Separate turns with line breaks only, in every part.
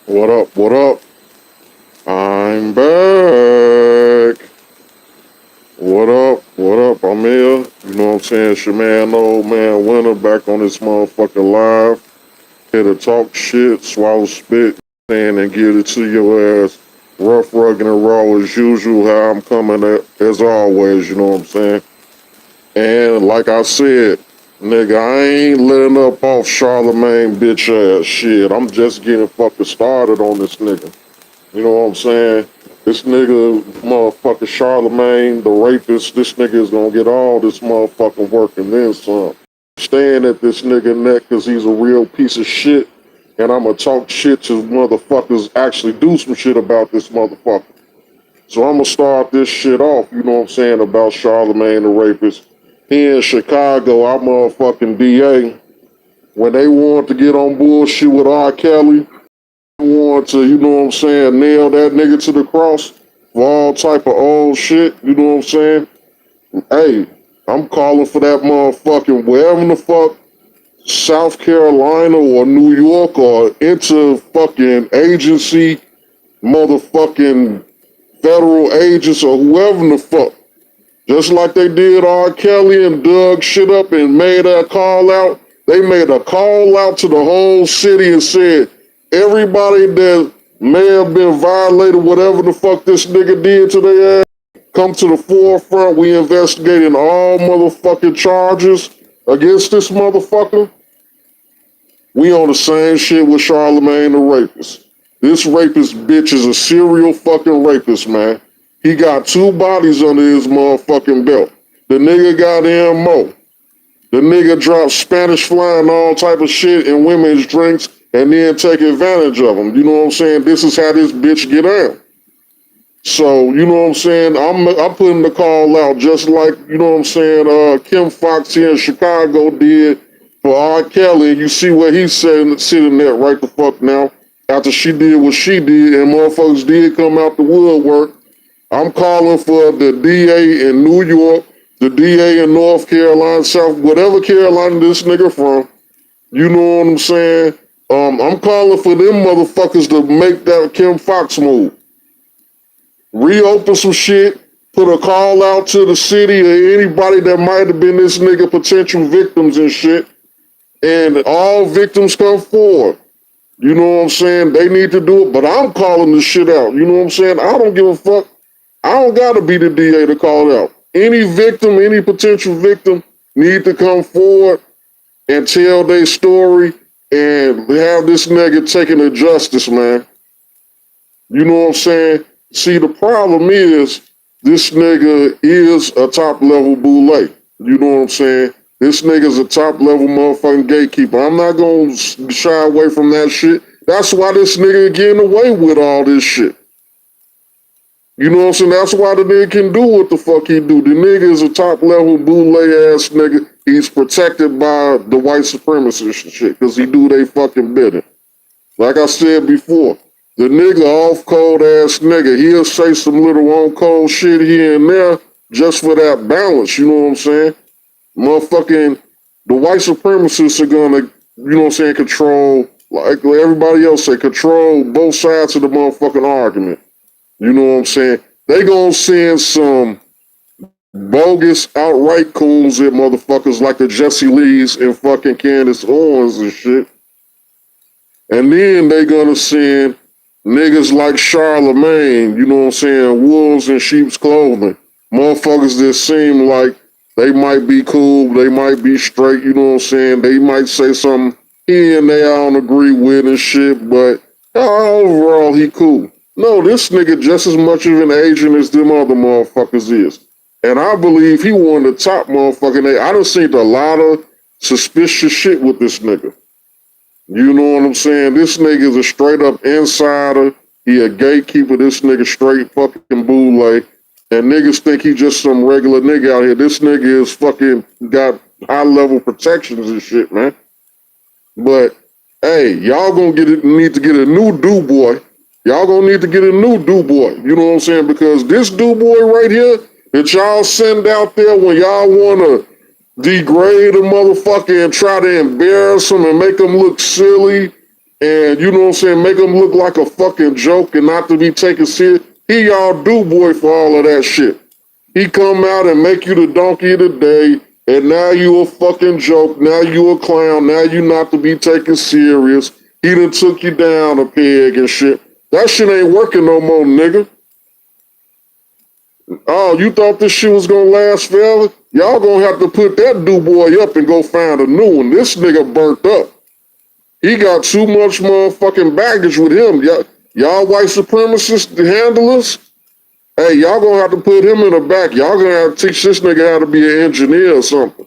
What up? What up? I'm back. What up? What up? I'm here. You know what I'm saying? It's your man, Ole Man Winter, back on this motherfucking live. Here to talk shit, swallow spit, and get it to your ass. Rough, rugged, and raw as usual. How I'm coming at, as always. You know what I'm saying? And like I said, nigga, I ain't letting up off Charlamagne bitch ass shit. I'm just getting fucking started on this nigga. You know what I'm saying? This nigga, motherfucker Charlamagne, the rapist, this nigga is gonna get all this motherfucking work and then some. Staying at this nigga neck because he's a real piece of shit, and I'ma talk shit to motherfuckers actually do some shit about this motherfucker. So I'ma start this shit off, you know what I'm saying, about Charlamagne the rapist. Here in Chicago, our motherfucking DA, when they wanted to get on bullshit with R. Kelly, want to, you know what I'm saying, nail that nigga to the cross for all type of old shit, you know what I'm saying? Hey, I'm calling for that motherfucking wherever the fuck, South Carolina or New York or into fucking agency, motherfucking federal agents or whoever the fuck. Just like they did R. Kelly and dug shit up and made that call out. They made a call out to the whole city and said, everybody that may have been violated, whatever the fuck this nigga did to their ass, come to the forefront. We investigating all motherfucking charges against this motherfucker. We on the same shit with Charlamagne the rapist. This rapist bitch is a serial fucking rapist, man. He got 2 bodies under his motherfucking belt. The nigga got MO. The nigga dropped Spanish fly and all type of shit in women's drinks and then take advantage of them. You know what I'm saying? This is how this bitch get out. So, you know what I'm saying? I'm putting the call out just like, you know what I'm saying, Kim Fox here in Chicago did for R. Kelly. You see what he's sitting there right the fuck now after she did what she did and motherfuckers did come out the woodwork. I'm calling for the DA in New York, the DA in North Carolina, South, whatever Carolina this nigga from. You know what I'm saying? I'm calling for them motherfuckers to make that Kim Fox move. Reopen some shit, put a call out to the city or anybody that might have been this nigga potential victims and shit. And all victims come forward. You know what I'm saying? They need to do it, but I'm calling this shit out. You know what I'm saying? I don't give a fuck. I don't gotta be the DA to call it out. Any victim, any potential victim need to come forward and tell their story and have this nigga taken to justice, man. You know what I'm saying? See, the problem is this nigga is a top level Boule. You know what I'm saying? This nigga's a top level motherfucking gatekeeper. I'm not gonna shy away from that shit. That's why this nigga getting away with all this shit. You know what I'm saying? That's why the nigga can do what the fuck he do. The nigga is a top level Boule ass nigga. He's protected by the white supremacists and shit because he do they fucking bidding. Like I said before, the nigga off cold ass nigga, he'll say some little on cold shit here and there just for that balance. You know what I'm saying? Motherfucking, the white supremacists are gonna, you know what I'm saying, control, like everybody else say, control both sides of the motherfucking argument. You know what I'm saying? They gonna send some bogus outright coons at motherfuckers like the Jesse Lees and fucking Candace Owens and shit. And then they gonna send niggas like Charlamagne, you know what I'm saying, wolves in sheep's clothing. Motherfuckers that seem like they might be cool, they might be straight, you know what I'm saying? They might say something here and there I don't agree with and shit, but overall he cool. No, this nigga just as much of an agent as them other motherfuckers is. And I believe he one of the top motherfucking. I done seen a lot of suspicious shit with this nigga. You know what I'm saying? This nigga is a straight up insider. He a gatekeeper. This nigga straight fucking Boule. And niggas think he just some regular nigga out here. This nigga is fucking got high level protections and shit, man. But hey, y'all gonna need to get a new boy. Y'all gonna need to get a new boy. You know what I'm saying? Because this boy right here that y'all send out there when y'all wanna degrade a motherfucker and try to embarrass him and make him look silly and you know what I'm saying, make him look like a fucking joke and not to be taken serious. He y'all do boy for all of that shit. He come out and make you the donkey of the day, and now you a fucking joke. Now you a clown. Now you not to be taken serious. He done took you down a peg and shit. That shit ain't working no more, nigga. Oh, you thought this shit was gonna last forever? Y'all gonna have to put that do boy up and go find a new one. This nigga burnt up. He got too much motherfucking baggage with him. Y'all white supremacist handlers, hey, y'all gonna have to put him in the back. Y'all gonna have to teach this nigga how to be an engineer or something.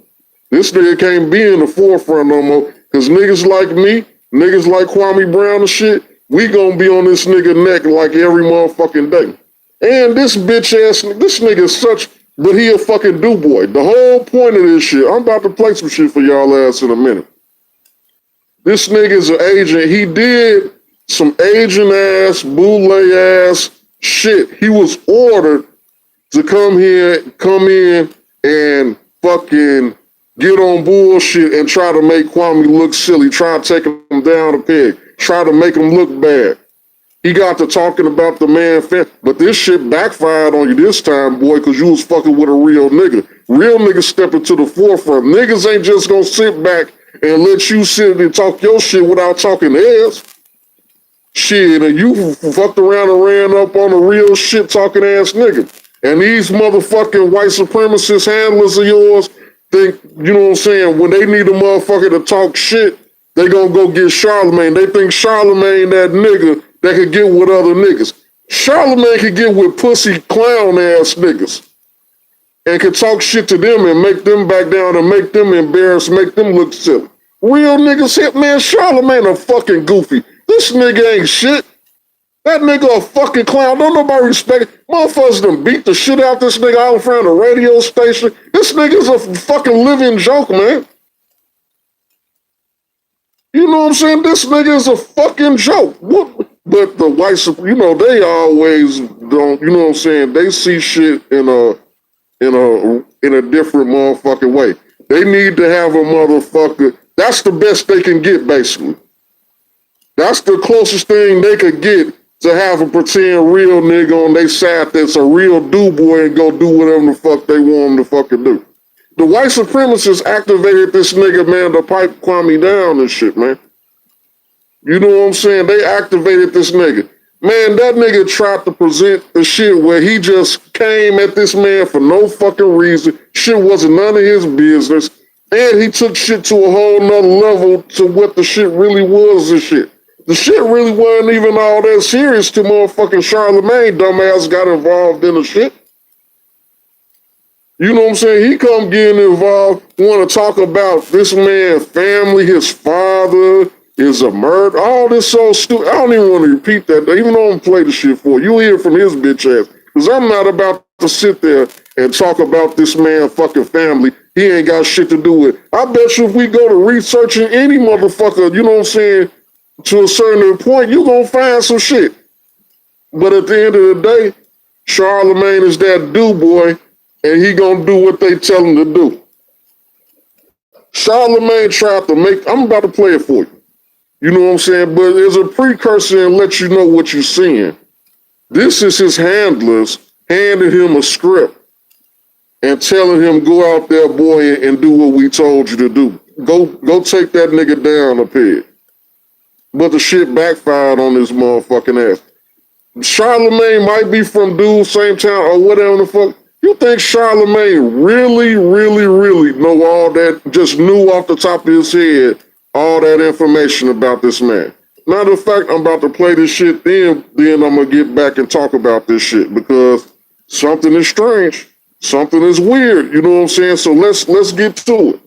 This nigga can't be in the forefront no more. Cause niggas like me, niggas like Kwame Brown and shit, we gonna be on this nigga neck like every motherfucking day. And this bitch ass, this nigga is such, but he a fucking do boy. The whole point of this shit, I'm about to play some shit for y'all ass in a minute. This nigga is an agent. He did some agent ass, Boule ass shit. He was ordered to come in and fucking get on bullshit and try to make Kwame look silly, try to take him down a peg, try to make him look bad. He got to talking about the man, but this shit backfired on you this time, boy, because you was fucking with a real nigga. Real niggas stepping to the forefront. Niggas ain't just gonna sit back and let you sit and talk your shit without talking theirs. Shit, and you fucked around and ran up on a real shit talking ass nigga. And these motherfucking white supremacist handlers of yours think, you know what I'm saying, when they need a motherfucker to talk shit, they gonna go get Charlamagne. They think Charlamagne that nigga that could get with other niggas. Charlamagne could get with pussy clown ass niggas and could talk shit to them and make them back down and make them embarrassed, make them look silly. Real niggas hit, man, Charlamagne a fucking goofy. This nigga ain't shit. That nigga a fucking clown. Don't nobody respect it. Motherfuckers done beat the shit out this nigga out in front of the radio station. This nigga's a fucking living joke, man. You know what I'm saying? This nigga is a fucking joke. What? But the whites, you know, they always don't, you know what I'm saying? They see shit in a different motherfucking way. They need to have a motherfucker. That's the best they can get, basically. That's the closest thing they could get to have a pretend real nigga on their side that's a real do boy and go do whatever the fuck they want him to fucking do. The white supremacists activated this nigga, man, to pipe Kwame down and shit, man. You know what I'm saying? They activated this nigga. Man, that nigga tried to present the shit where he just came at this man for no fucking reason. Shit wasn't none of his business. And he took shit to a whole nother level to what the shit really was and shit. The shit really wasn't even all that serious till motherfucking Charlamagne dumbass got involved in the shit. You know what I'm saying? He come getting involved, want to talk about this man's family, his father, is a murder, all this so stupid. I don't even want to repeat that, even though I'm play the shit for you. You'll hear from his bitch ass. Because I'm not about to sit there and talk about this man's fucking family. He ain't got shit to do with it. I bet you if we go to researching any motherfucker, you know what I'm saying, to a certain point, you gonna find some shit. But at the end of the day, Charlamagne is that do boy, and he gonna do what they tell him to do. Charlamagne tried to make, I'm about to play it for you. You know what I'm saying? But there's a precursor and let you know what you're seeing. This is his handlers handing him a script and telling him, go out there, boy, and do what we told you to do. Go take that nigga down a peg. But the shit backfired on this motherfucking ass. Charlamagne might be from Dude, same town, or whatever the fuck. You think Charlamagne really know all that, just knew off the top of his head all that information about this man? Matter of fact, I'm about to play this shit, then I'm gonna get back and talk about this shit because something is strange. Something is weird, you know what I'm saying? So let's get to it.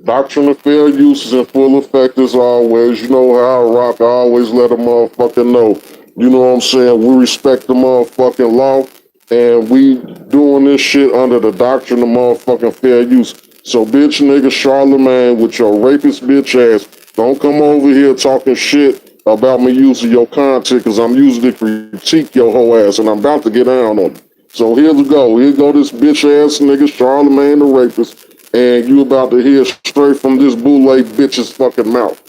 Doctrine of fair use is in full effect as always. You know how I rock. I always let a motherfucker know. You know what I'm saying? We respect the motherfucking law. and we doing this shit under the doctrine of motherfucking fair use. So bitch nigga Charlamagne with your rapist bitch ass, don't come over here talking shit about me using your content, cause I'm using it to critique your whole ass and I'm about to get down on it. So here we go. Here go this bitch ass nigga Charlamagne the Rapist, and you about to hear straight from this Boule bitch's fucking mouth.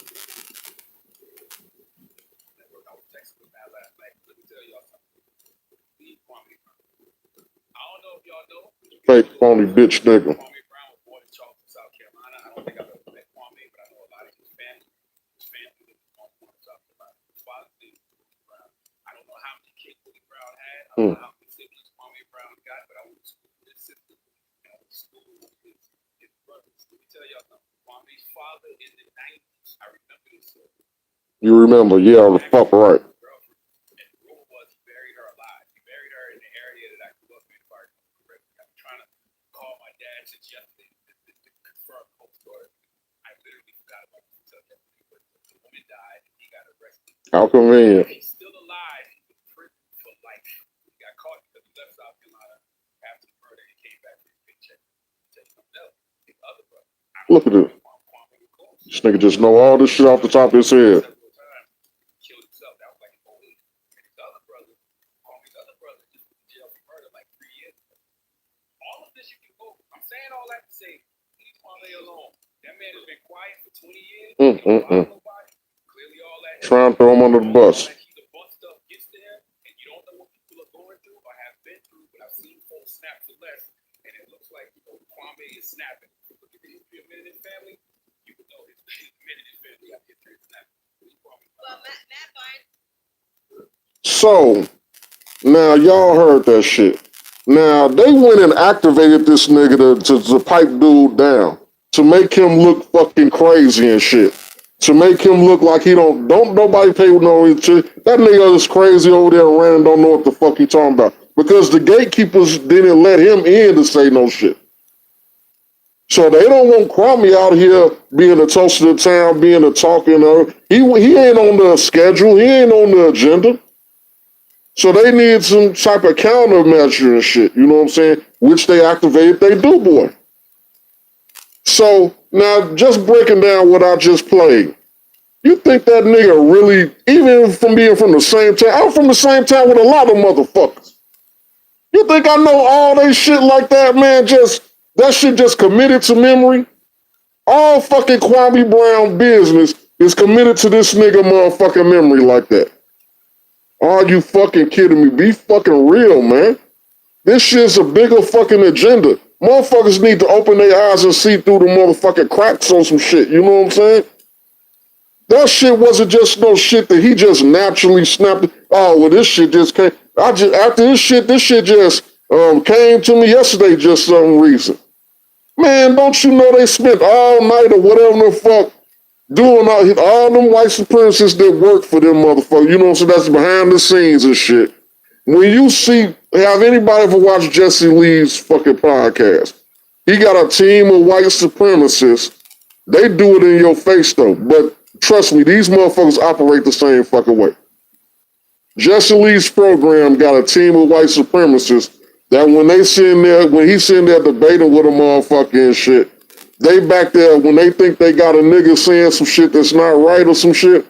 Fake phony bitch nigga.
Kwame Brown was born in Charleston, South Carolina. I don't think I've ever met Kwame, but I know a lot of his family. His family lives in Baltimore, South Carolina. His father's name is Willie Brown. I don't know how many kids Willie Brown had. I don't know how many siblings Kwame Brown got, but I went to school with his sister. And I went to school with his brothers. Let me tell y'all something. Kwame's father in the 90s, I remember this.
You remember, yeah, the fuck right.
Since yesterday, the confirmed whole story. I literally forgot about this until yesterday, but the woman died and he got arrested.
How convenient.
He's still alive. He was in prison for life. He got caught because he left South Carolina after the murder and came back for his paycheck. Tell you something else. His other brother.
Look at this. This nigga just know all this shit off the top of his head.
Killed himself. That was like an old age. And his other brother, Kwame's other brother, just went to jail for murder like 3 years ago. All of this you can go. I'm saying all that to say, leave Kwame alone. That man has been quiet for 20 years. Nobody. Clearly, all that.
Trying to throw him under the bus.
The bus stuff gets to him, and you don't know what people are going through or have been through. But I've seen folks snap to less, and it looks like Kwame is snapping. If you look at the history of Men in His Family, you would know his Men in His Family have history of snapping. Well, Matt Barnes.
So now y'all heard that shit. Now, they went and activated this nigga to pipe dude down, to make him look fucking crazy and shit, to make him look like he don't nobody pay with no shit. That nigga is crazy over there and don't know what the fuck he talking about, because the gatekeepers didn't let him in to say no shit. So they don't want Kwame out here being the toast of the town, being the talking. He ain't on the schedule, he ain't on the agenda. So they need some type of countermeasure and shit, you know what I'm saying? Which they activated they do boy. So now just breaking down what I just played. You think that nigga really, even from being from the same town, I'm from the same town with a lot of motherfuckers. You think I know all they shit like that, man? That shit just committed to memory? All fucking Kwame Brown business is committed to this nigga motherfucking memory like that. Are you fucking kidding me? Be fucking real, man. This shit's a bigger fucking agenda. Motherfuckers need to open their eyes and see through the motherfucking cracks on some shit. You know what I'm saying? That shit wasn't just no shit that he just naturally snapped. Oh, well, this shit just came. After this shit just came to me yesterday just some reason. Man, don't you know they spent all night or whatever the fuck doing all them white supremacists that work for them motherfuckers, you know what I'm saying? That's behind the scenes and shit. When you have anybody ever watched Jesse Lee's fucking podcast? He got a team of white supremacists. They do it in your face though, but trust me, these motherfuckers operate the same fucking way. Jesse Lee's program got a team of white supremacists that when he's sitting there debating with a motherfucker and shit, they back there, when they think they got a nigga saying some shit that's not right or some shit,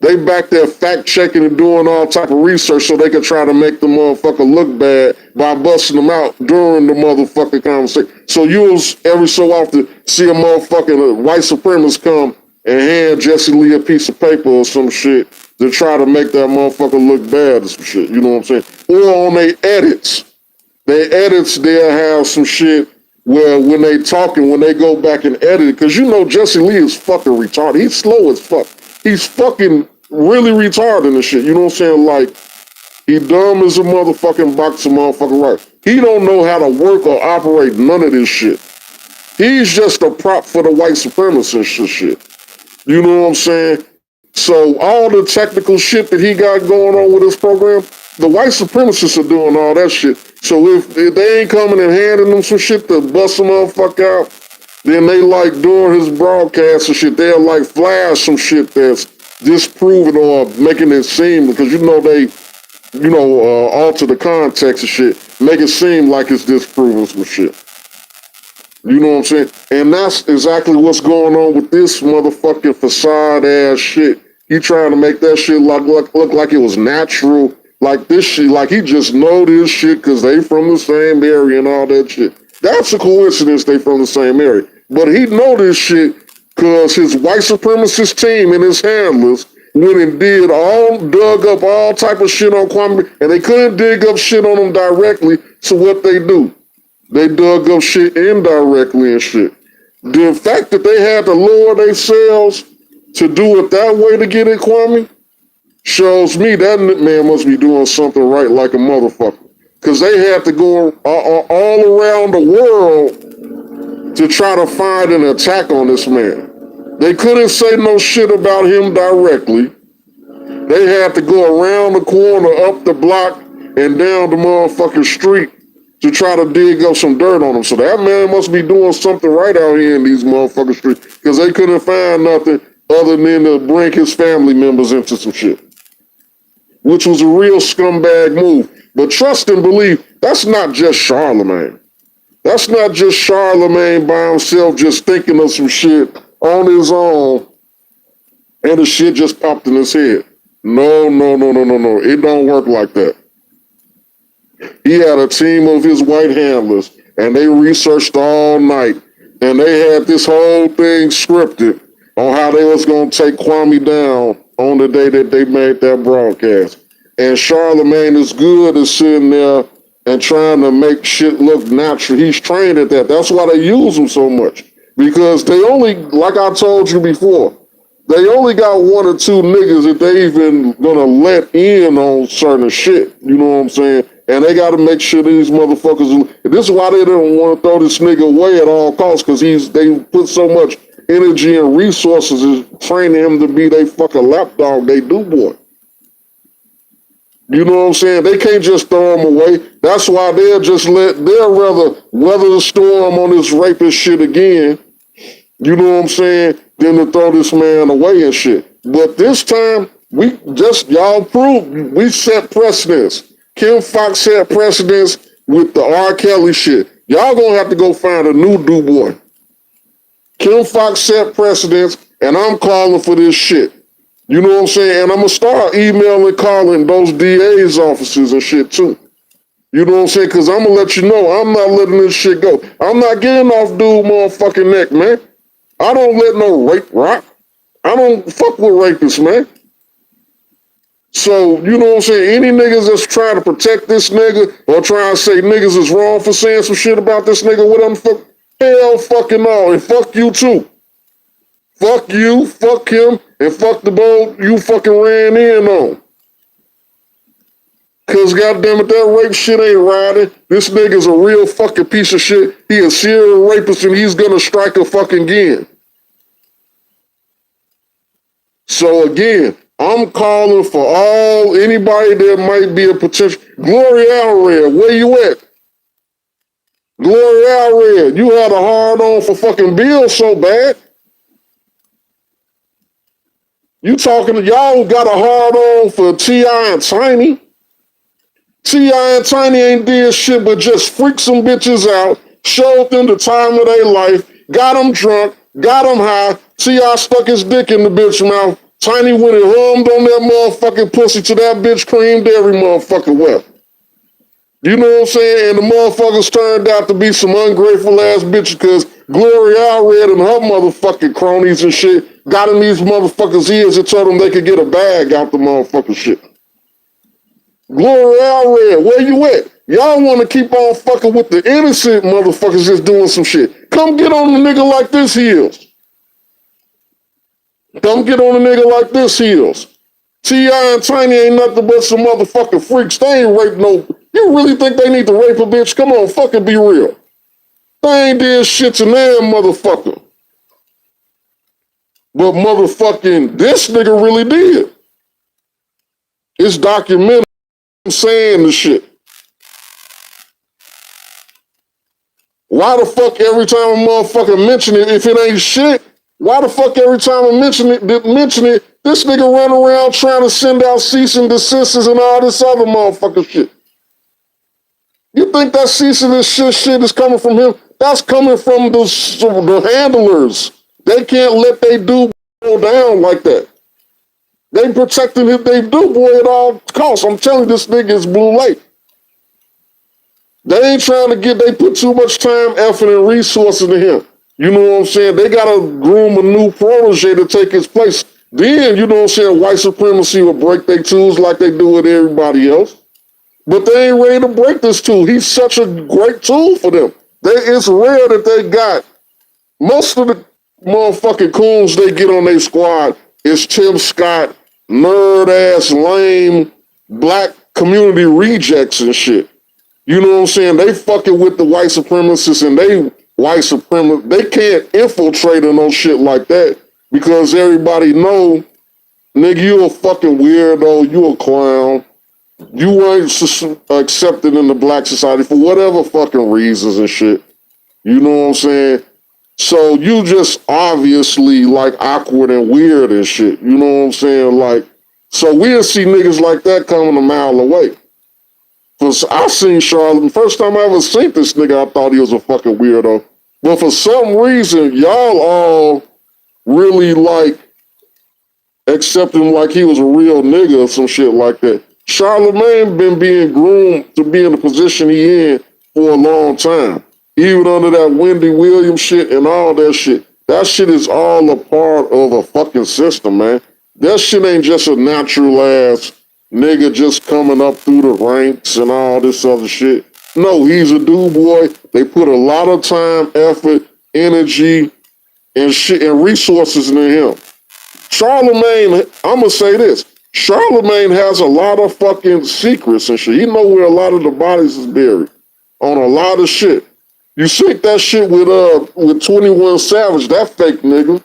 they back there fact checking and doing all type of research so they can try to make the motherfucker look bad by busting them out during the motherfucking conversation. So you'll every so often see a motherfucking white supremacist come and hand Jesse Lee a piece of paper or some shit to try to make that motherfucker look bad or some shit, you know what I'm saying? Or on their edits. They'll have some shit where when they talking, when they go back and edit it, because you know Jesse Lee is fucking retarded. He's slow as fuck. He's fucking really retarded and shit. You know what I'm saying? Like, he dumb as a motherfucking box of motherfucking right. He don't know how to work or operate none of this shit. He's just a prop for the white supremacist shit. You know what I'm saying? So all the technical shit that he got going on with his program, the white supremacists are doing all that shit. So if they ain't coming and handing them some shit to bust some motherfucker out, then they like during his broadcast and shit, they'll like flash some shit that's disproving or making it seem, because you know they, alter the context and shit. make it seem like it's disproving some shit. You know what I'm saying? And that's exactly what's going on with this motherfucking facade ass shit. He trying to make that shit look like it was natural. Like this shit, like he just know this shit because they from the same area and all that shit. That's a coincidence they from the same area. But he know this shit because his white supremacist team and his handlers went and dug up all type of shit on Kwame, and they couldn't dig up shit on him directly. So what they do? They dug up shit indirectly and shit. The fact that they had to lower themselves to do it that way to get at Kwame shows me that man must be doing something right like a motherfucker. Because they had to go all around the world to try to find an attack on this man. They couldn't say no shit about him directly. They had to go around the corner, up the block, and down the motherfucking street to try to dig up some dirt on him. So that man must be doing something right out here in these motherfucking streets because they couldn't find nothing other than to bring his family members into some shit, which was a real scumbag move. But trust and believe, that's not just Charlamagne. That's not just Charlamagne by himself just thinking of some shit on his own and the shit just popped in his head. No. It don't work like that. He had a team of his white handlers, and they researched all night, and they had this whole thing scripted on how they was going to take Kwame down on the day that they made that broadcast. And Charlamagne is good at sitting there and trying to make shit look natural. He's trained at that. That's why they use him so much, because they only, like I told you before, they only got one or two niggas that they even gonna let in on certain shit. You know what I'm saying? And they got to make sure these motherfuckers. This is why they don't want to throw this nigga away at all costs, because they put so much energy and resources in training him to be they fucking lapdog. They do, boy. You know what I'm saying? They can't just throw him away. That's why they'll rather weather the storm on this rapist shit again. You know what I'm saying? Than to throw this man away and shit. But this time, y'all proved, we set precedents. Kim Fox set precedents with the R. Kelly shit. Y'all gonna have to go find a new boy. Kim Fox set precedents, and I'm calling for this shit. You know what I'm saying? And I'm gonna start emailing, calling those DA's offices and shit too. You know what I'm saying? Because I'm gonna let you know, I'm not letting this shit go. I'm not getting off dude motherfucking neck, man. I don't let no rape rock. I don't fuck with rapists, man. So, you know what I'm saying? Any niggas that's trying to protect this nigga or trying to say niggas is wrong for saying some shit about this nigga, whatever the fuck, hell fucking all. And fuck you too. Fuck you, fuck him, and fuck the boat you fucking ran in on. Cause goddammit, that rape shit ain't riding. This nigga's a real fucking piece of shit. He a serial rapist and he's gonna strike a fucking again. So again, I'm calling for anybody that might be a potential. Gloria Allred, where you at? Gloria Allred, you had a hard on for fucking Bill so bad. You talking to y'all got a hard on for T.I. and Tiny. T.I. and Tiny ain't did shit but just freak some bitches out, showed them the time of their life, got them drunk, got them high. T.I. stuck his dick in the bitch mouth. Tiny went and hummed on that motherfucking pussy till that bitch creamed every motherfucking well. You know what I'm saying? And the motherfuckers turned out to be some ungrateful ass bitches because Gloria Allred and her motherfucking cronies and shit got in these motherfuckers' ears and told them they could get a bag out the motherfucking shit. Gloria Allred, where you at? Y'all want to keep on fucking with the innocent motherfuckers just doing some shit. Come get on a nigga like this heels. Come get on a nigga like this heels. T.I. and Tiny ain't nothing but some motherfucking freaks. They ain't raped no... You really think they need to rape a bitch? Come on, fucking be real. They ain't did shit to them, motherfucker. But motherfucking this nigga really did. It's documented saying the shit. Why the fuck every time a motherfucker mention it, if it ain't shit, why the fuck every time I mention it, this nigga run around trying to send out cease and desists and all this other motherfucking shit? You think that cease and desist shit is coming from him? That's coming from the handlers. They can't let they dude go down like that. They protecting him, they do boy at all costs. I'm telling you, this nigga is Boule. They ain't trying to they put too much time, effort, and resources into him. You know what I'm saying? They gotta groom a new protege to take his place. Then, you know what I'm saying, white supremacy will break their tools like they do with everybody else. But they ain't ready to break this tool. He's such a great tool for them. It's rare that they got most of the motherfucking coons they get on their squad is Tim Scott, nerd ass, lame, black community rejects and shit. You know what I'm saying? They fucking with the white supremacists and they can't infiltrate on no shit like that because everybody know, nigga, you a fucking weirdo, you a clown. You ain't accepted in the black society for whatever fucking reasons and shit. You know what I'm saying? So you just obviously like awkward and weird and shit. You know what I'm saying? Like, so we'll see niggas like that coming a mile away. Cause I seen Charlamagne, first time I ever seen this nigga, I thought he was a fucking weirdo. But for some reason, y'all all really like accept him like he was a real nigga or some shit like that. Charlamagne been being groomed to be in the position he in for a long time. Even under that Wendy Williams shit and all that shit. That shit is all a part of a fucking system, man. That shit ain't just a natural ass nigga just coming up through the ranks and all this other shit. No, he's a dude boy. They put a lot of time, effort, energy, and shit and resources into him. Charlamagne, I'm gonna say this. Charlamagne has a lot of fucking secrets and shit. He know where a lot of the bodies is buried on a lot of shit. You sync that shit with 21 Savage, that fake nigga.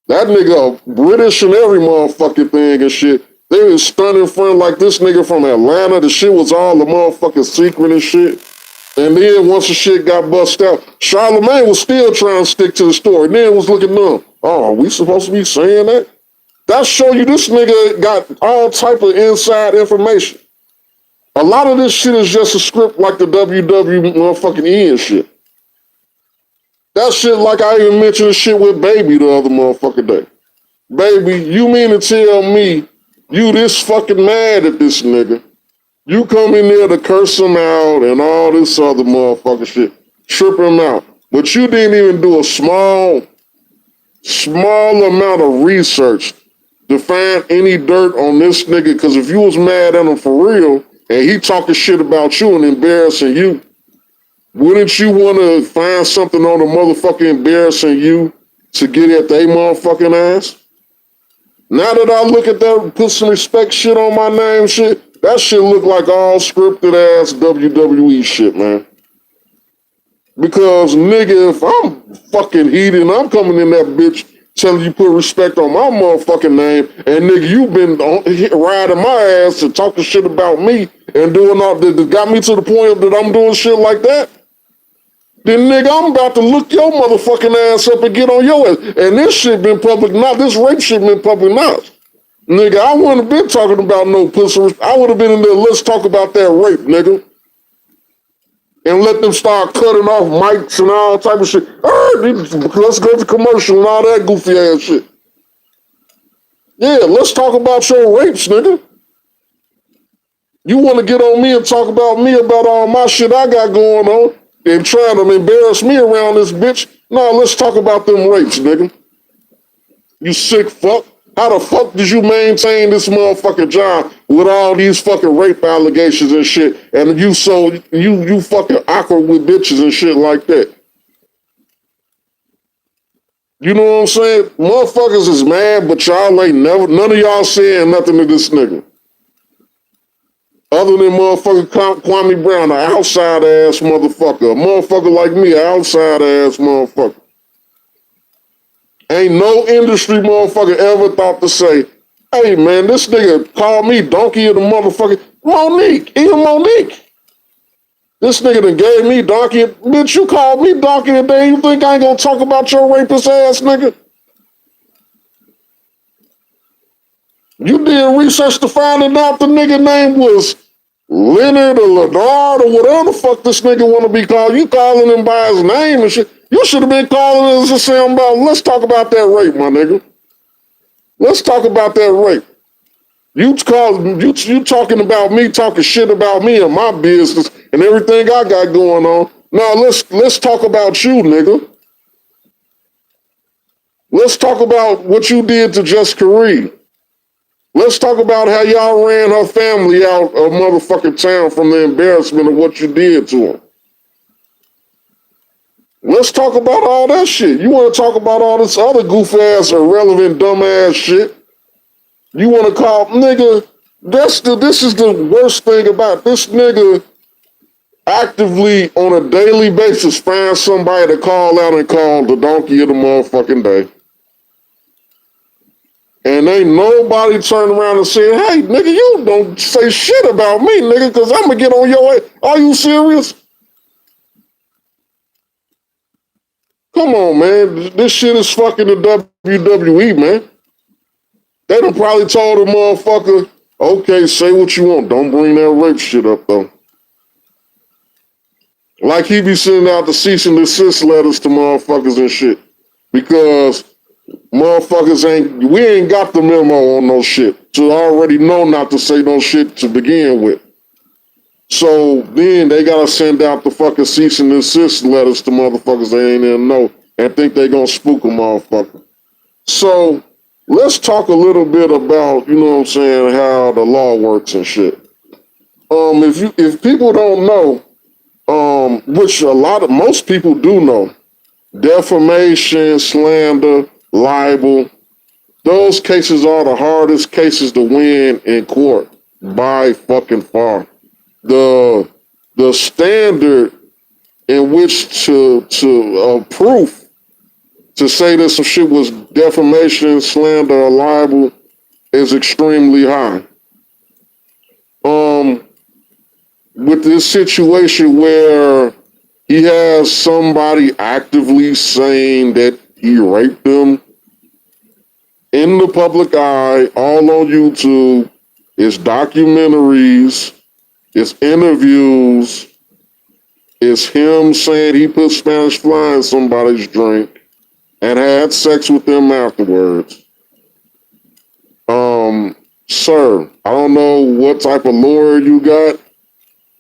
That nigga British and every motherfucking thing and shit. They was stunning in front like this nigga from Atlanta. The shit was all the motherfucking secret and shit. And then once the shit got bust out, Charlamagne was still trying to stick to the story. Then was looking numb. Oh, are we supposed to be saying that? That show you this nigga got all type of inside information. A lot of this shit is just a script like the WW motherfucking E and shit. That shit like I even mentioned the shit with Baby the other motherfucking day. Baby, you mean to tell me you this fucking mad at this nigga? You come in there to curse him out and all this other motherfucking shit. Trip him out. But you didn't even do a small amount of research to find any dirt on this nigga, because if you was mad at him for real and he talking shit about you and embarrassing you, wouldn't you want to find something on the motherfucking embarrassing you to get at their motherfucking ass? Now that I look at that, put some respect shit on my name shit, that shit look like all scripted ass WWE shit, man. Because nigga, if I'm fucking heated and I'm coming in that bitch telling you put respect on my motherfucking name, and nigga, you been riding my ass and talking shit about me and doing all that got me to the point that I'm doing shit like that, then nigga, I'm about to look your motherfucking ass up and get on your ass. And this shit been public knowledge. This rape shit been public knowledge. Nigga, I wouldn't have been talking about no pussy. I would have been in there, let's talk about that rape, nigga. And let them start cutting off mics and all type of shit. Let's go to commercial and all that goofy ass shit. Yeah, let's talk about your rapes, nigga. You want to get on me and talk about me about all my shit I got going on and trying to embarrass me around this bitch? No, let's talk about them rapes, nigga. You sick fuck. How the fuck did you maintain this motherfucking job with all these fucking rape allegations and shit, and you fucking awkward with bitches and shit like that? You know what I'm saying? Motherfuckers is mad, but y'all ain't never, none of y'all saying nothing to this nigga. Other than motherfucking Kwame Brown, an outside ass motherfucker. A motherfucker like me, an outside ass motherfucker. Ain't no industry motherfucker ever thought to say, hey man, this nigga called me donkey of the motherfucker. Monique, even Monique. This nigga done gave me donkey. Bitch, you called me donkey today. You think I ain't gonna talk about your rapist ass nigga? You did research to find out the nigga name was Leonard or Leonard or whatever the fuck this nigga want to be called. You calling him by his name and shit. You should have been calling him and saying about, let's talk about that rape, my nigga. Let's talk about that rape. You talking about me, talking shit about me and my business and everything I got going on. Now let's talk about you, nigga. Let's talk about what you did to Jessica Reed. Let's talk about how y'all ran her family out of motherfucking town from the embarrassment of what you did to them. Let's talk about all that shit. You want to talk about all this other goof-ass, irrelevant, dumbass shit? You want to call, nigga, this is the worst thing about this nigga actively on a daily basis find somebody to call out and call the donkey of the motherfucking day. And ain't nobody turn around and say, hey, nigga, you don't say shit about me, nigga, because I'm going to get on your way. Are you serious? Come on, man. This shit is fucking the WWE, man. They done probably told the motherfucker, okay, say what you want. Don't bring that rape shit up, though. Like he be sending out the cease and desist letters to motherfuckers and shit. Because motherfuckers we ain't got the memo on no shit. So I already know not to say no shit to begin with. So then they gotta send out the fucking cease and desist letters to motherfuckers they ain't even know and think they gonna spook a motherfucker. So let's talk a little bit about, you know what I'm saying, how the law works and shit. If people don't know, which most people do know, defamation, slander, libel, those cases are the hardest cases to win in court by fucking far. The standard in which to proof to say that some shit was defamation, slander, or libel is extremely high. With this situation where he has somebody actively saying that he raped them in the public eye, all on YouTube, it's documentaries, it's interviews, it's him saying he put Spanish fly in somebody's drink and had sex with them afterwards. Sir, I don't know what type of lawyer you got,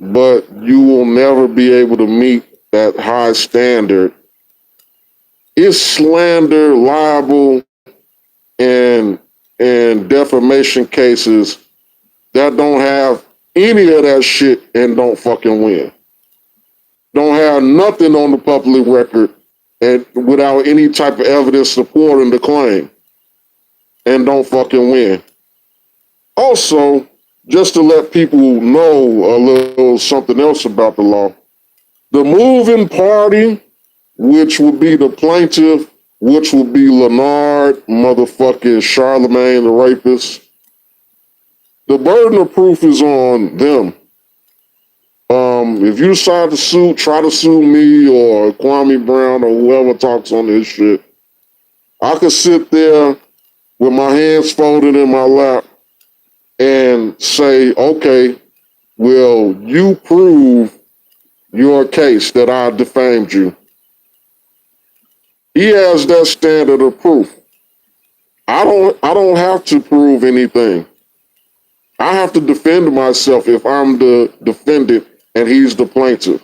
but you will never be able to meet that high standard. It's slander, libel, and defamation cases that don't have any of that shit and don't fucking win. Don't have nothing on the public record and without any type of evidence supporting the claim and don't fucking win. Also, just to let people know a little something else about the law, the moving party, which would be the plaintiff, which would be Leonard, motherfucking Charlamagne Tha Rapist, the burden of proof is on them. If you decide to try to sue me or Kwame Brown or whoever talks on this shit, I could sit there with my hands folded in my lap and say, okay, will you prove your case that I defamed you? He has that standard of proof. I don't have to prove anything. I have to defend myself if I'm the defendant and he's the plaintiff.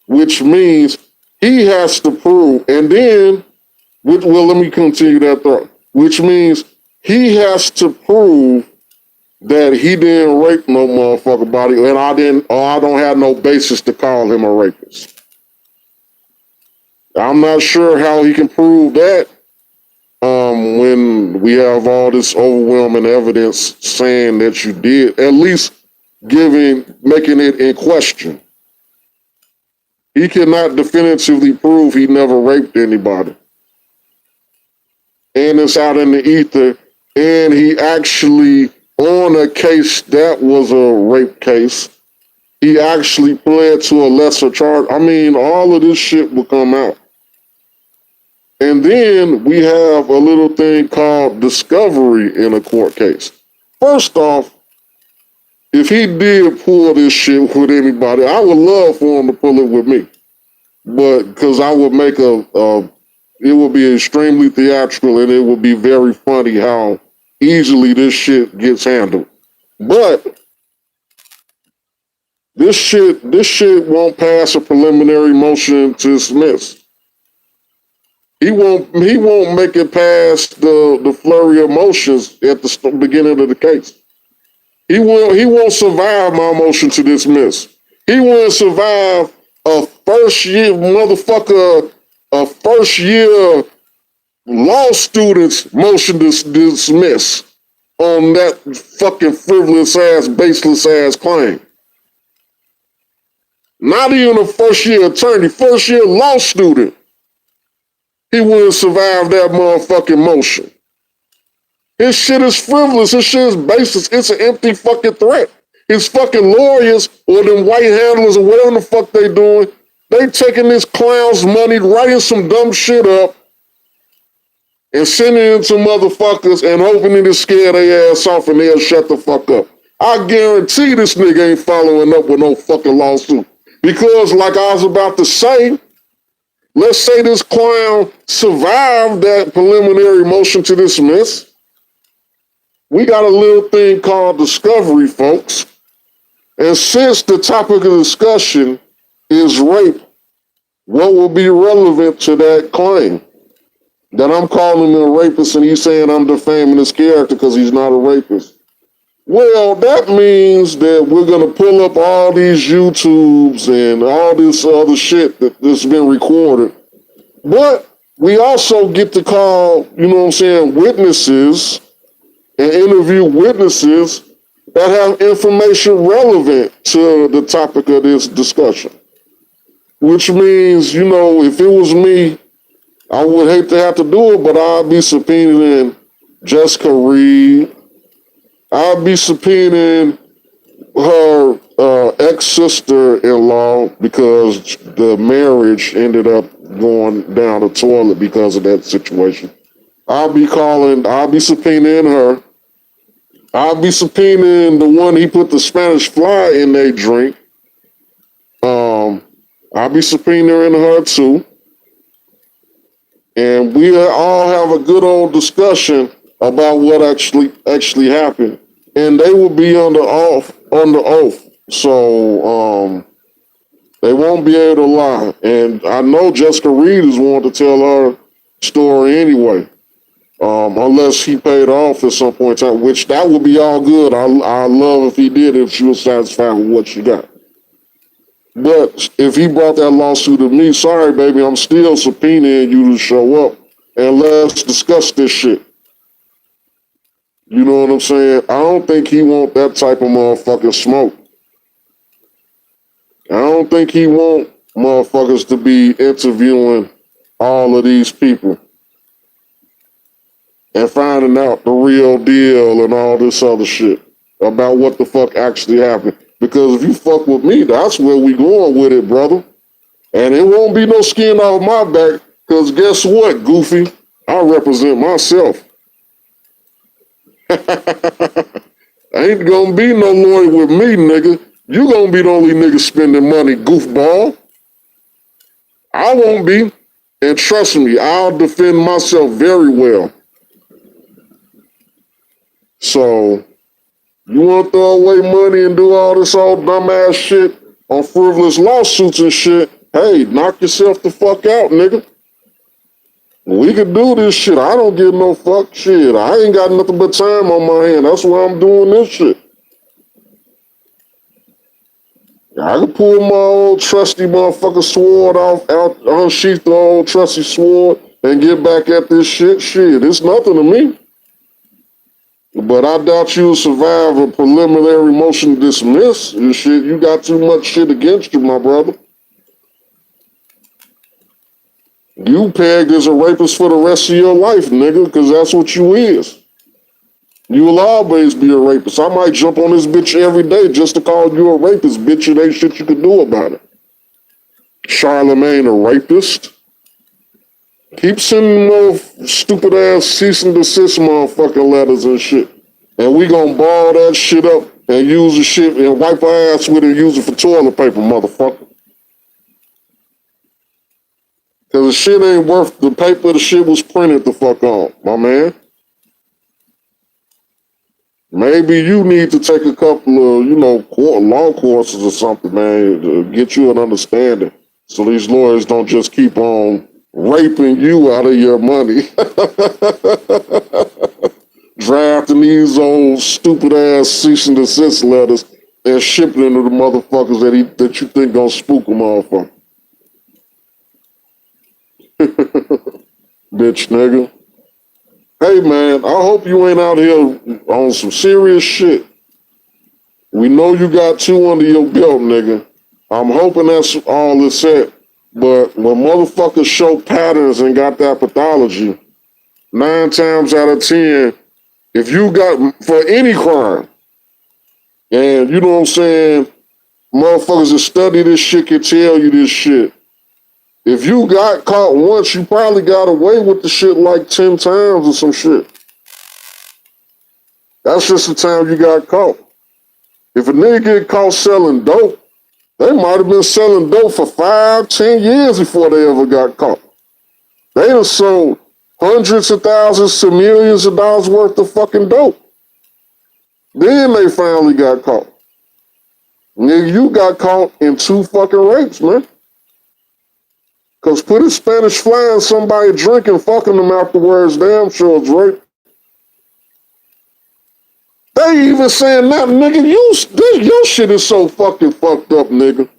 Which means he has to prove, and then, let me continue that thought. Which means he has to prove that he didn't rape no motherfucker body, and I don't have no basis to call him a rapist. I'm not sure how he can prove that when we have all this overwhelming evidence saying that you did, at least making it in question. He cannot definitively prove he never raped anybody. And it's out in the ether, and he actually, on a case that was a rape case, he actually pled to a lesser charge. I mean, all of this shit will come out. And then we have a little thing called discovery in a court case. First off, if he did pull this shit with anybody, I would love for him to pull it with me. But because I would make it would be extremely theatrical and it would be very funny how easily this shit gets handled. But this shit won't pass a preliminary motion to dismiss. He won't make it past the flurry of motions at the beginning of the case. He won't survive my motion to dismiss. He won't survive a first year law student's motion to dismiss on that fucking frivolous ass, baseless ass claim. Not even a first year attorney, first year law student. He wouldn't survive that motherfucking motion. His shit is frivolous. His shit is baseless. It's an empty fucking threat. His fucking lawyers or them white handlers or whatever the fuck they doing, they taking this clown's money, writing some dumb shit up, and sending it to motherfuckers and hoping it to scare their ass off and they'll shut the fuck up. I guarantee this nigga ain't following up with no fucking lawsuit. Because like I was about to say, let's say this clown survived that preliminary motion to dismiss. We got a little thing called discovery, folks. And since the topic of discussion is rape, what will be relevant to that claim? That I'm calling him a rapist and he's saying I'm defaming his character because he's not a rapist. Well, that means that we're going to pull up all these YouTubes and all this other shit that's been recorded. But we also get to call, you know what I'm saying, witnesses and interview witnesses that have information relevant to the topic of this discussion. Which means, you know, if it was me, I would hate to have to do it, but I'd be subpoenaing Jessica Reed. I'd be subpoenaing her ex-sister-in-law because the marriage ended up going down the toilet because of that situation. I'll be subpoenaing her. I'll be subpoenaing the one he put the Spanish fly in their drink. I'll be subpoenaing her too. And we all have a good old discussion about what actually happened. And they will be under oath. So they won't be able to lie. And I know Jessica Reed is wanting to tell her story anyway. Unless he paid off at some point in time, which that would be all good. I love if he did, if she was satisfied with what she got. But if he brought that lawsuit to me, sorry, baby, I'm still subpoenaing you to show up and let's discuss this shit. You know what I'm saying? I don't think he want that type of motherfucking smoke. I don't think he want motherfuckers to be interviewing all of these people and finding out the real deal and all this other shit about what the fuck actually happened. Because if you fuck with me, that's where we going with it, brother. And it won't be no skin off my back, because guess what, Goofy? I represent myself. Ain't gonna be no lawyer with me, nigga. You gonna be the only nigga spending money, goofball. I won't be. And trust me, I'll defend myself very well. So, you want to throw away money and do all this old dumbass shit on frivolous lawsuits and shit? Hey, knock yourself the fuck out, nigga. We could do this shit. I don't give no fuck shit. I ain't got nothing but time on my hand. That's why I'm doing this shit. I could pull my old trusty motherfucker sword out, unsheath the old trusty sword and get back at this shit. Shit, it's nothing to me. But I doubt you'll survive a preliminary motion to dismiss and shit. You got too much shit against you, my brother. You pegged as a rapist for the rest of your life, nigga, because that's what you is. You will always be a rapist. I might jump on this bitch every day just to call you a rapist, bitch. It ain't shit you can do about it. Charlamagne a rapist. Keep sending no stupid ass cease and desist motherfucking letters and shit. And we gonna ball that shit up and use the shit and wipe her ass with it and use it for toilet paper, motherfucker. Cause the shit ain't worth the paper the shit was printed the fuck on, my man. Maybe you need to take a couple of, law courses or something, man, to get you an understanding. So these lawyers don't just keep on raping you out of your money. Drafting these old stupid ass cease and desist letters and shipping them to the motherfuckers that you think gonna spook them off on. Bitch nigga. Hey man, I hope you ain't out here on some serious shit. We know you got 2 under your belt, nigga. I'm hoping that's all it's at. But when motherfuckers show patterns and got that pathology, 9 times out of 10, if you got, for any crime, and you know what I'm saying, motherfuckers that study this shit can tell you this shit. If you got caught once, you probably got away with the shit like 10 times or some shit. That's just the time you got caught. If a nigga get caught selling dope, they might have been selling dope for 5, 10 years before they ever got caught. They done sold hundreds of thousands to millions of dollars worth of fucking dope. Then they finally got caught. Nigga, you got caught in 2 fucking rapes, man. Cause putting Spanish fly in somebody drinking, fucking them afterwards, damn sure it's rape. They even saying that, nigga, your shit is so fucking fucked up, nigga.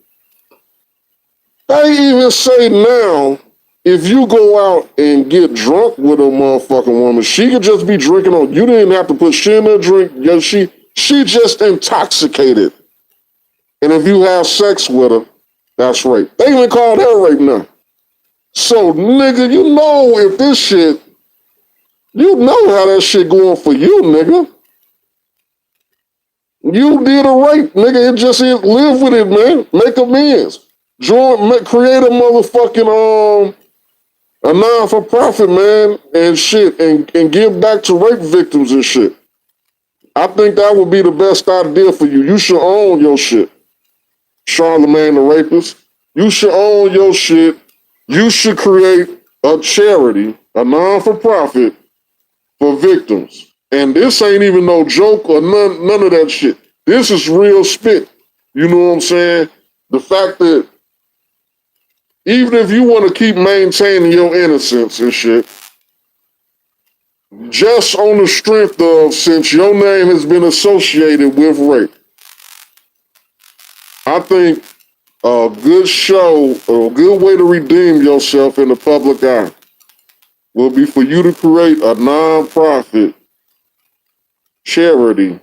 They even say now, if you go out and get drunk with a motherfucking woman, she could just be drinking on. You didn't have to put shit in her drink. Yeah, she just intoxicated. And if you have sex with her, that's rape. They even call that rape now. So, nigga, you know if this shit, you know how that shit going for you, nigga. You did a rape, nigga. It just is, live with it, man. Make amends. Create a motherfucking, a non-for-profit, man, and shit, and give back to rape victims and shit. I think that would be the best idea for you. You should own your shit. Charlamagne Tha Rapist. You should own your shit. You should create a charity, a non-for-profit for victims. And this ain't even no joke or none of that shit. This is real spit. You know what I'm saying? The fact that even if you want to keep maintaining your innocence and shit, just on the strength of, since your name has been associated with rape, I think a good show, a good way to redeem yourself in the public eye will be for you to create a non-profit charity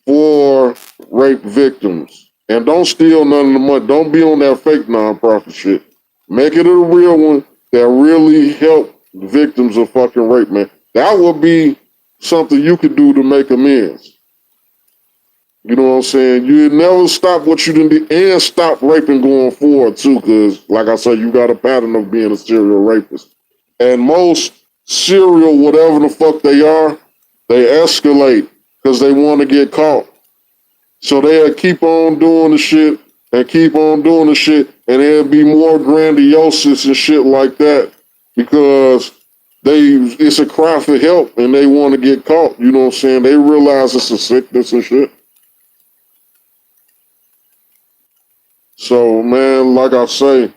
for rape victims. And don't steal none of the money. Don't be on that fake non-profit shit. Make it a real one that really help victims of fucking rape, man. That would be something you could do to make amends. You know what I'm saying? You never stop what you did and stop raping going forward too, because like I said, you got a pattern of being a serial rapist. And most serial whatever the fuck they are, they escalate because they want to get caught. So they'll keep on doing the shit and keep on doing the shit, and there'll be more grandiosis and shit like that because it's a cry for help and they want to get caught. You know what I'm saying? They realize it's a sickness and shit. So, man, like I say,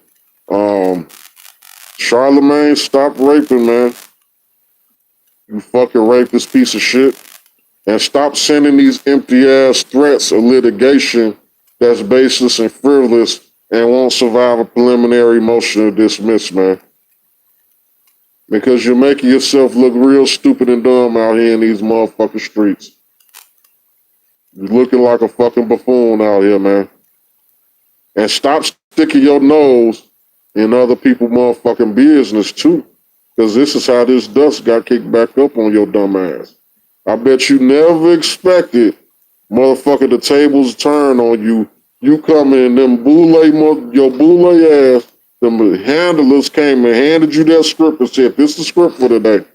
Charlamagne, stop raping, man. You fucking rapist piece of shit. And stop sending these empty-ass threats of litigation that's baseless and frivolous and won't survive a preliminary motion to dismiss, man. Because you're making yourself look real stupid and dumb out here in these motherfucking streets. You're looking like a fucking buffoon out here, man. And stop sticking your nose in other people's motherfucking business, too. Because this is how this dust got kicked back up on your dumb ass. I bet you never expected, motherfucker, the tables turn on you. You come in, your Boule ass, them handlers came and handed you that script and said, this is the script for today.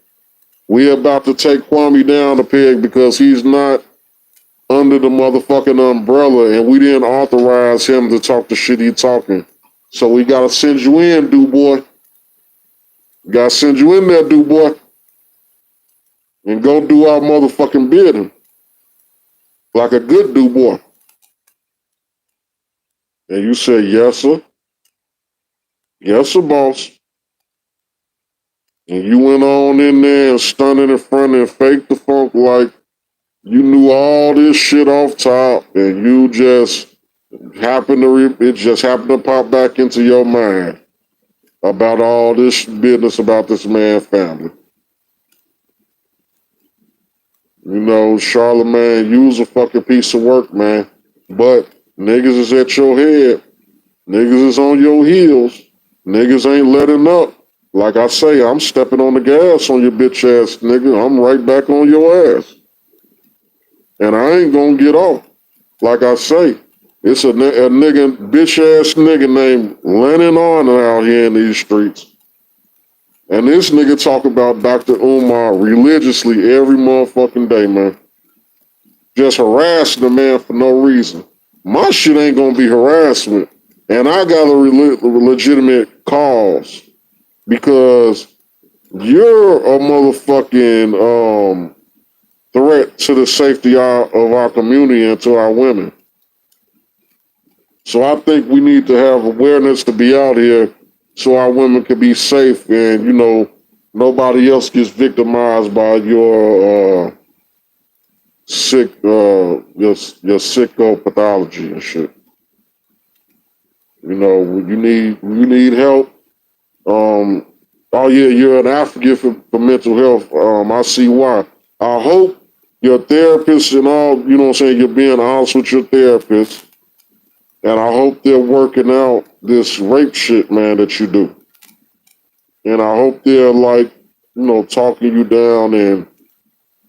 We about to take Kwame down a peg because he's not under the motherfucking umbrella, and we didn't authorize him to talk the shit he talking. So we gotta send you in, dude boy. Gotta send you in there, dude boy. And go do our motherfucking bidding. Like a good dude boy. And you said, yes, sir. Yes, sir, boss. And you went on in there and stunted in front and faked the funk like you knew all this shit off top, and you just it just happened to pop back into your mind about all this business about this man's family. You know, Charlamagne, you was a fucking piece of work, man. But niggas is at your head. Niggas is on your heels. Niggas ain't letting up. Like I say, I'm stepping on the gas on your bitch ass nigga. I'm right back on your ass. And I ain't gonna get off. Like I say, it's a nigga, bitch ass nigga named Lennon Arnold out here in these streets. And this nigga talk about Dr. Umar religiously every motherfucking day, man. Just harassing the man for no reason. My shit ain't gonna be harassment. And I got a legitimate cause because you're a motherfucking threat to the safety of our community and to our women. So I think we need to have awareness to be out here so our women can be safe and, you know, nobody else gets victimized by your your psychopathology and shit. You know, you need help. Oh yeah, you're an advocate for mental health. I see why. I hope your therapist and all, you know what I'm saying, you're being honest with your therapist. And I hope they're working out this rape shit, man, that you do. And I hope they're like, you know, talking you down and,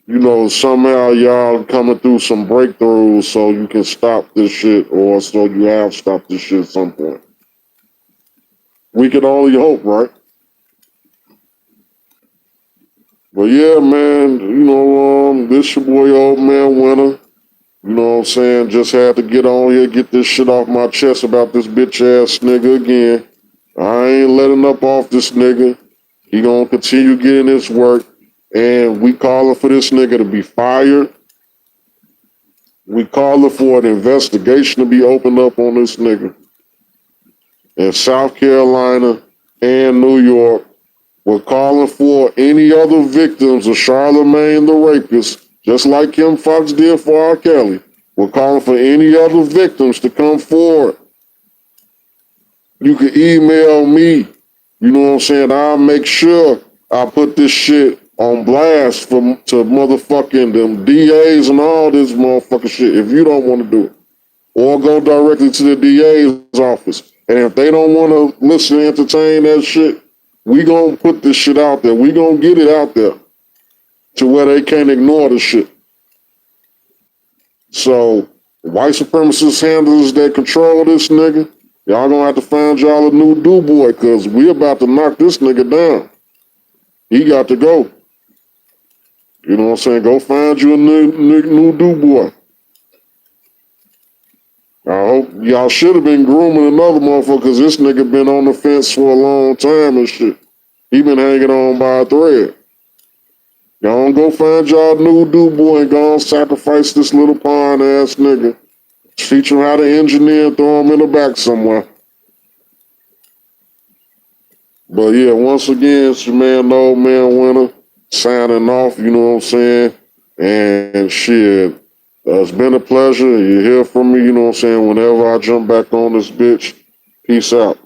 you know, somehow y'all coming through some breakthroughs so you can stop this shit or so you have stopped this shit at some point. We can only hope, right? But yeah, man, you know, this your boy Ole Man Winter. You know what I'm saying? Just had to get on here, get this shit off my chest about this bitch ass nigga again. I ain't letting up off this nigga. He gonna continue getting his work. And we calling for this nigga to be fired. We calling for an investigation to be opened up on this nigga. In South Carolina and New York, we're calling for any other victims of Charlamagne the Rapist, just like Kim Fox did for R. Kelly. We're calling for any other victims to come forward. You can email me. You know what I'm saying? I'll make sure I put this shit on blast to motherfucking them DAs and all this motherfucking shit if you don't want to do it. Or go directly to the DA's office. And if they don't want to listen and entertain that shit, we gonna put this shit out there. We gonna get it out there to where they can't ignore the shit. So, white supremacist handlers that control this nigga, y'all gonna have to find y'all a new do boy, cause we about to knock this nigga down. He got to go. You know what I'm saying? Go find you a new do boy. I hope y'all should have been grooming another motherfucker, cause this nigga been on the fence for a long time and shit. He been hanging on by a thread. Y'all go find y'all new do boy and go and sacrifice this little pawn ass nigga. Teach him how to engineer and throw him in the back somewhere. But yeah, once again, it's your man, Ole Man Winter, signing off, you know what I'm saying? And shit, it's been a pleasure. You hear from me, you know what I'm saying? Whenever I jump back on this bitch, peace out.